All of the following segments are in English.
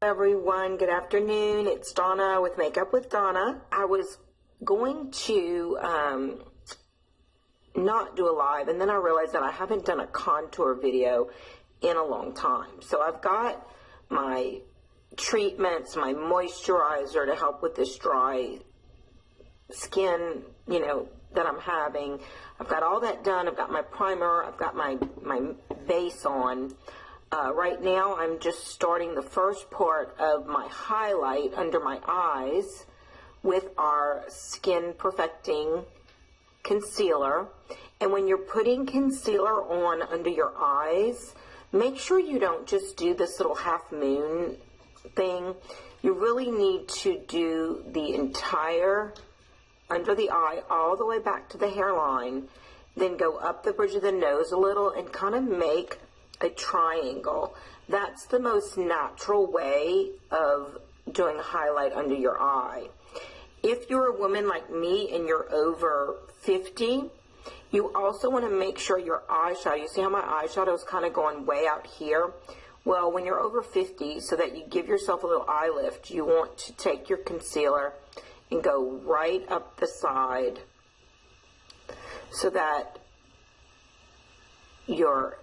Everyone, good afternoon. It's Donna with Makeup with Donna. I was going to not do a live, and then I realized that I haven't done a contour video in a long time. So I've got my treatments, my moisturizer to help with this dry skin, that I'm having. I've got all that done. I've got my primer. I've got my base on. Right now, I'm just starting the first part of my highlight under my eyes with our Skin Perfecting Concealer. And when you're putting concealer on under your eyes, make sure you don't just do this little half moon thing. You really need to do the entire under the eye all the way back to the hairline, then go up the bridge of the nose a little and kind of make a triangle. That's the most natural way of doing a highlight under your eye. If you're a woman like me and you're over 50, you also want to make sure your eyeshadow, you see how my eyeshadow is kind of going way out here? Well, when you're over 50, so that you give yourself a little eye lift, you want to take your concealer and go right up the side so that your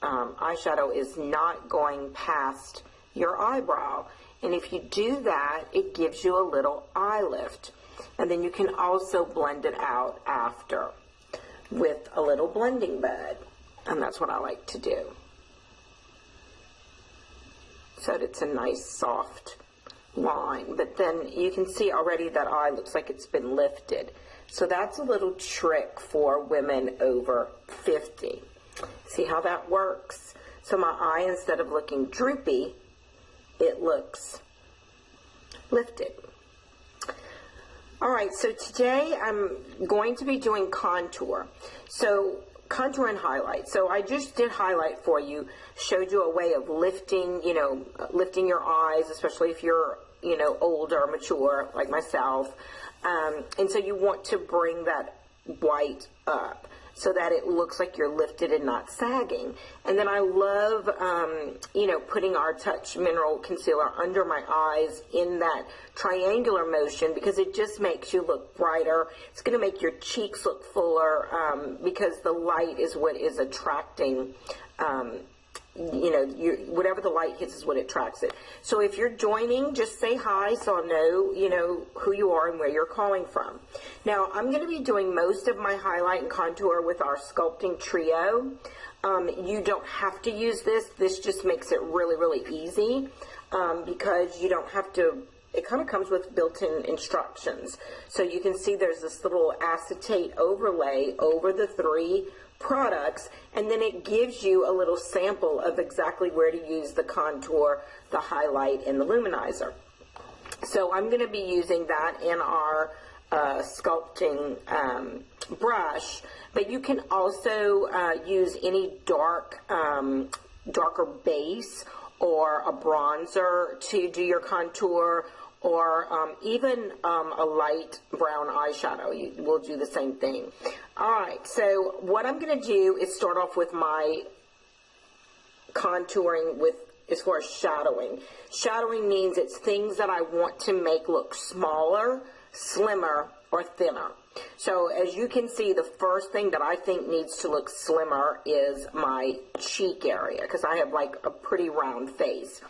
eyeshadow is not going past your eyebrow. And if you do that, it gives you a little eye lift. And then you can also blend it out after with a little blending bed. And that's what I like to do, so that it's a nice soft line. But then you can see already that eye looks like it's been lifted. So that's a little trick for women over 50. See how that works? So my eye, instead of looking droopy, it looks lifted. All right, so today I'm going to be doing contour. So contour and highlight. So I just did highlight for you, showed you a way of lifting, lifting your eyes, especially if you're, older, mature, like myself. And so you want to bring that white up so that it looks like you're lifted and not sagging. And then I love, putting our Touch Mineral Concealer under my eyes in that triangular motion, because it just makes you look brighter. It's going to make your cheeks look fuller, because the light is what is attracting, whatever the light hits is what attracts it. So if you're joining, just say hi so I'll know, who you are and where you're calling from. Now, I'm going to be doing most of my highlight and contour with our Sculpting Trio. You don't have to use this. This just makes it really, really easy, because you don't have to. It kind of comes with built-in instructions. So you can see there's this little acetate overlay over the 3 products, and then it gives you a little sample of exactly where to use the contour, the highlight, and the luminizer. So I'm going to be using that in our sculpting brush, but you can also use any darker base or a bronzer to do your contour, or even a light brown eyeshadow. You will do the same thing. All right, so what I'm going to do is start off with my contouring with, as far as shadowing. Shadowing means it's things that I want to make look smaller, slimmer, or thinner. So as you can see, the first thing that I think needs to look slimmer is my cheek area, because I have like a pretty round face.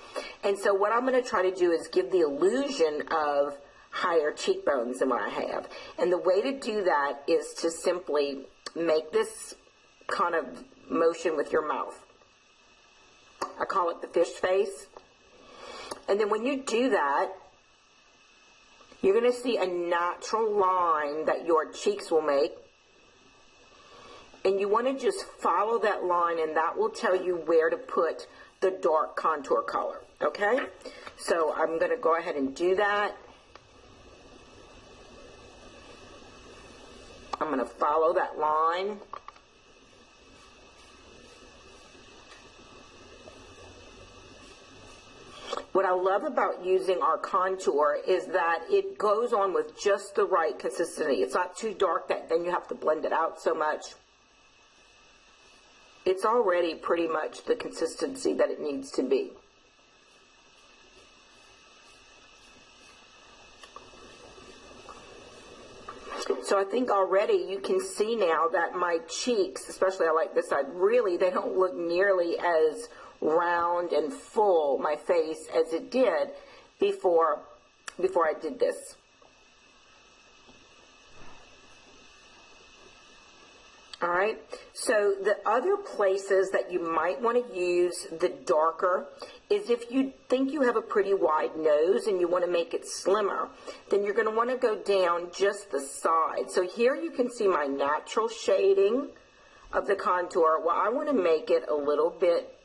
And so what I'm going to try to do is give the illusion of higher cheekbones than what I have. And the way to do that is to simply make this kind of motion with your mouth. I call it the fish face. And then when you do that, you're going to see a natural line that your cheeks will make. And you want to just follow that line, and that will tell you where to put the dark contour color. Okay? So I'm going to go ahead and do that. I'm going to follow that line. What I love about using our contour is that it goes on with just the right consistency. It's not too dark that then you have to blend it out so much. It's already pretty much the consistency that it needs to be. So I think already you can see now that my cheeks, especially I like this side, really they don't look nearly as round and full, my face, as it did before I did this. All right, so the other places that you might want to use the darker is if you think you have a pretty wide nose and you want to make it slimmer, then you're going to want to go down just the side. So here you can see my natural shading of the contour. Well, I want to make it a little bit,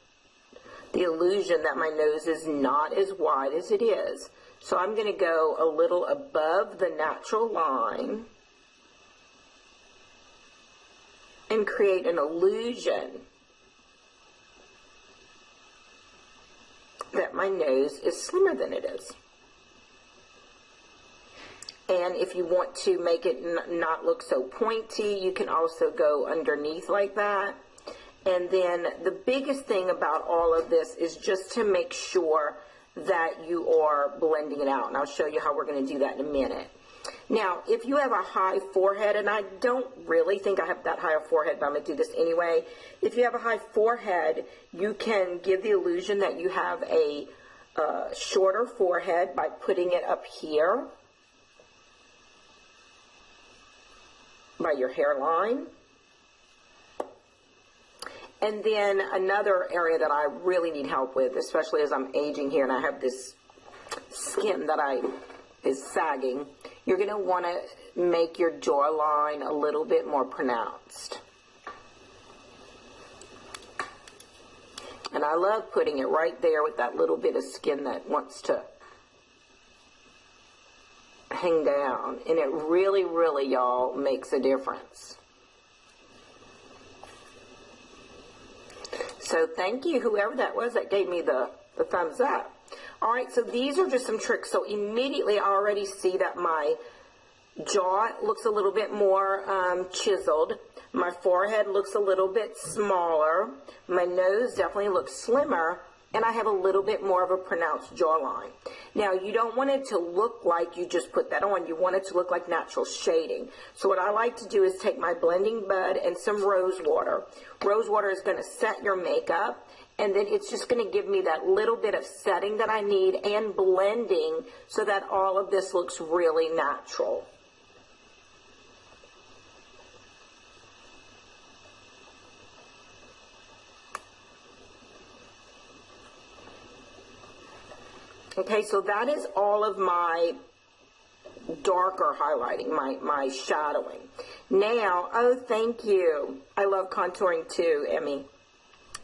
the illusion that my nose is not as wide as it is. So I'm going to go a little above the natural line and create an illusion that my nose is slimmer than it is. And if you want to make it not look so pointy, you can also go underneath like that. And then the biggest thing about all of this is just to make sure that you are blending it out. And I'll show you how we're going to do that in a minute. Now, if you have a high forehead, and I don't really think I have that high a forehead, but I'm going to do this anyway. If you have a high forehead, you can give the illusion that you have a shorter forehead by putting it up here by your hairline. And then another area that I really need help with, especially as I'm aging here and I have this skin that is sagging, you're going to want to make your jawline a little bit more pronounced. And I love putting it right there with that little bit of skin that wants to hang down. And it really, really, y'all, makes a difference. So thank you, whoever that was that gave me the thumbs up. All right, so these are just some tricks. So immediately I already see that my jaw looks a little bit more chiseled. My forehead looks a little bit smaller. My nose definitely looks slimmer. And I have a little bit more of a pronounced jawline. Now, you don't want it to look like you just put that on. You want it to look like natural shading. So what I like to do is take my blending bud and some rose water. Rose water is going to set your makeup, and then it's just going to give me that little bit of setting that I need and blending so that all of this looks really natural. Okay, so that is all of my darker highlighting, my shadowing. Now, oh, thank you. I love contouring too, Emmy.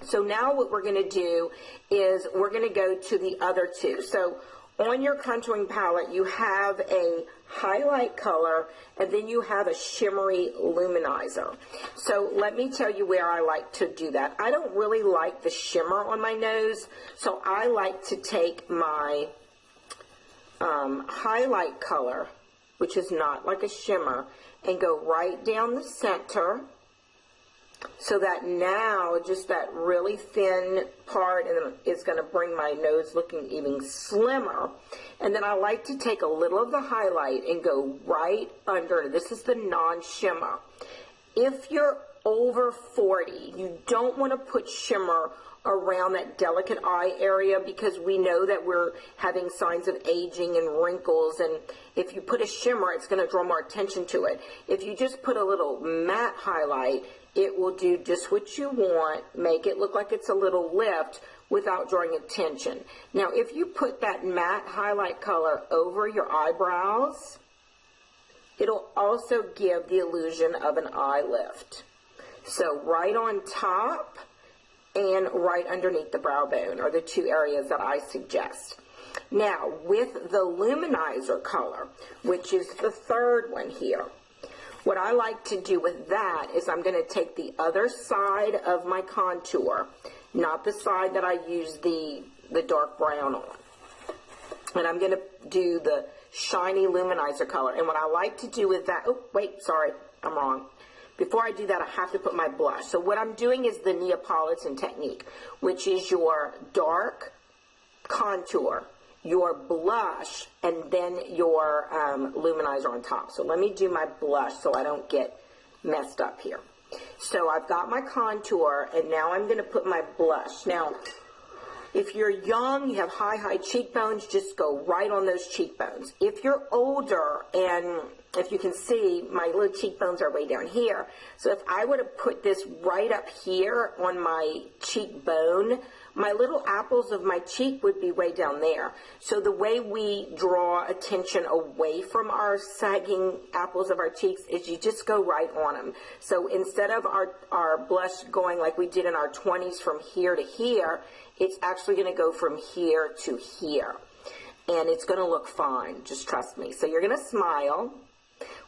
So now what we're going to do is we're going to go to the other two. So on your contouring palette, you have a highlight color, and then you have a shimmery luminizer. So let me tell you where I like to do that. I don't really like the shimmer on my nose, so I like to take my highlight color, which is not like a shimmer, and go right down the center, so that now just that really thin part is going to bring my nose looking even slimmer. And then I like to take a little of the highlight and go right under. This is the non-shimmer. If you're over 40, you don't want to put shimmer around that delicate eye area, because we know that we're having signs of aging and wrinkles, and if you put a shimmer, it's going to draw more attention to it. If you just put a little matte highlight, it will do just what you want, make it look like it's a little lift without drawing attention. Now, if you put that matte highlight color over your eyebrows, it'll also give the illusion of an eye lift. So right on top and right underneath the brow bone are the two areas that I suggest. Now, with the luminizer color, which is the third one here, what I like to do with that is I'm going to take the other side of my contour, not the side that I use the dark brown on, and I'm going to do the shiny luminizer color. And what I like to do with that, oh, wait, sorry, I'm wrong. Before I do that, I have to put my blush. So what I'm doing is the Neapolitan technique, which is your dark contour, your blush and then your luminizer on top. So let me do my blush so I don't get messed up here. So I've got my contour, and now I'm going to put my blush. Now, if you're young, you have high cheekbones, just go right on those cheekbones. If you're older, and if you can see, my little cheekbones are way down here. So if I would have put this right up here on my cheekbone, my little apples of my cheek would be way down there. So the way we draw attention away from our sagging apples of our cheeks is you just go right on them. So instead of our blush going like we did in our 20s from here to here, it's actually going to go from here to here. And it's going to look fine, just trust me. So you're going to smile.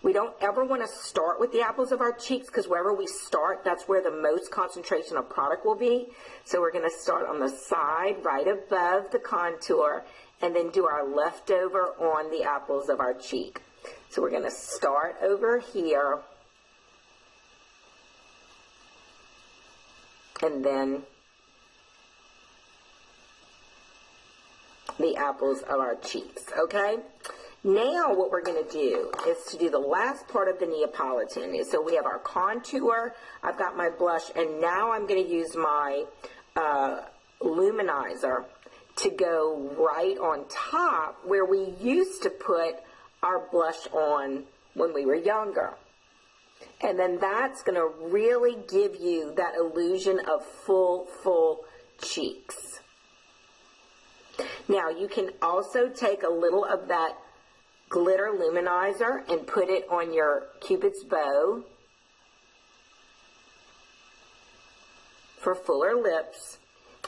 We don't ever want to start with the apples of our cheeks, because wherever we start, that's where the most concentration of product will be. So we're going to start on the side, right above the contour, and then do our leftover on the apples of our cheek. So we're going to start over here, and then the apples of our cheeks, okay? Now what we're going to do is to do the last part of the Neapolitan. So we have our contour, I've got my blush, and now I'm going to use my luminizer to go right on top where we used to put our blush on when we were younger. And then that's going to really give you that illusion of full cheeks. Now you can also take a little of that glitter luminizer and put it on your Cupid's bow for fuller lips.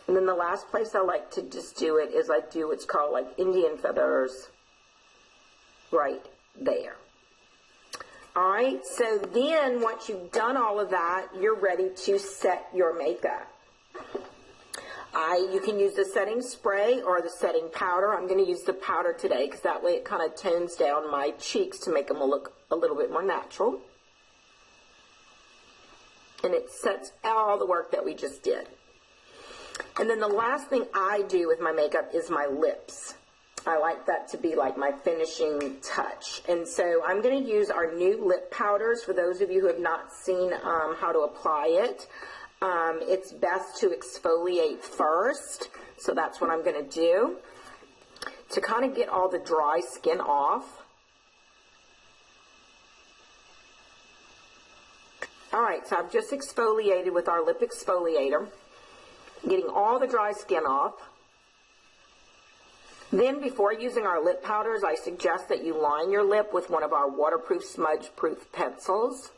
And then the last place I like to just do it is I do what's called like Indian feathers right there. Alright, so then once you've done all of that, you're ready to set your makeup. You can use the setting spray or the setting powder. I'm going to use the powder today because that way it kind of tones down my cheeks to make them look a little bit more natural. And it sets all the work that we just did. And then the last thing I do with my makeup is my lips. I like that to be like my finishing touch. And so I'm going to use our new lip powders for those of you who have not seen how to apply it. It's best to exfoliate first, so that's what I'm going to do to kind of get all the dry skin off. Alright, so I've just exfoliated with our lip exfoliator, getting all the dry skin off. Then before using our lip powders, I suggest that you line your lip with one of our waterproof, smudge-proof pencils.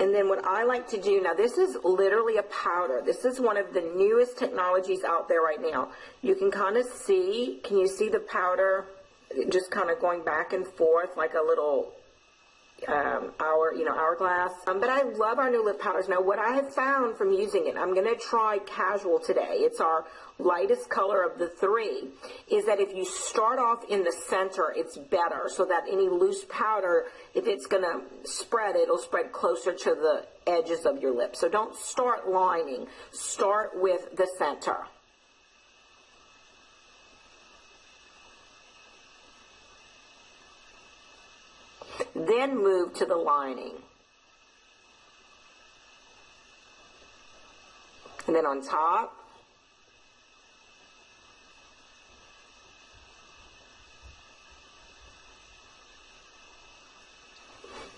And then what I like to do, now this is literally a powder. This is one of the newest technologies out there right now. You can kind of see, can you see the powder just kind of going back and forth like a little hourglass? But I love our new lip powders. Now what I have found from using it, I'm going to try Casual today. It's our lightest color of the three, is that if you start off in the center, it's better, so that any loose powder, if it's going to spread, it'll spread closer to the edges of your lips. So don't start lining. Start with the center. Then move to the lining. And then on top.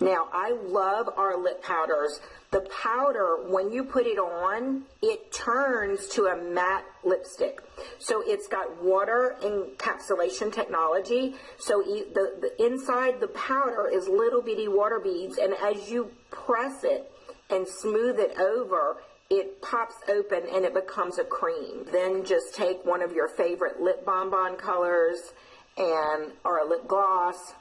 Now, I love our lip powders. The powder, when you put it on, it turns to a matte lipstick. So it's got water encapsulation technology. So the inside the powder is little bitty water beads, and as you press it and smooth it over, it pops open and it becomes a cream. Then just take one of your favorite lip bonbon colors or a lip gloss,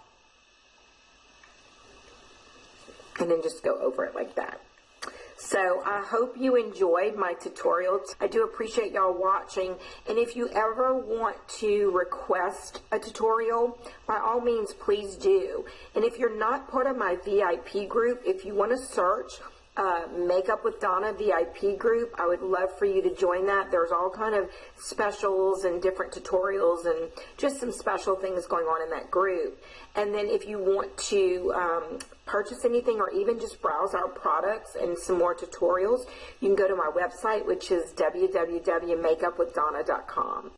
and then just go over it like that. So I hope you enjoyed my tutorial. I do appreciate y'all watching, and if you ever want to request a tutorial, by all means please do. And if you're not part of my VIP group, if you want to search Makeup with Donna VIP group, I would love for you to join that. There's all kind of specials and different tutorials and just some special things going on in that group. And then if you want to purchase anything or even just browse our products and some more tutorials, you can go to my website, which is www.makeupwithdonna.com.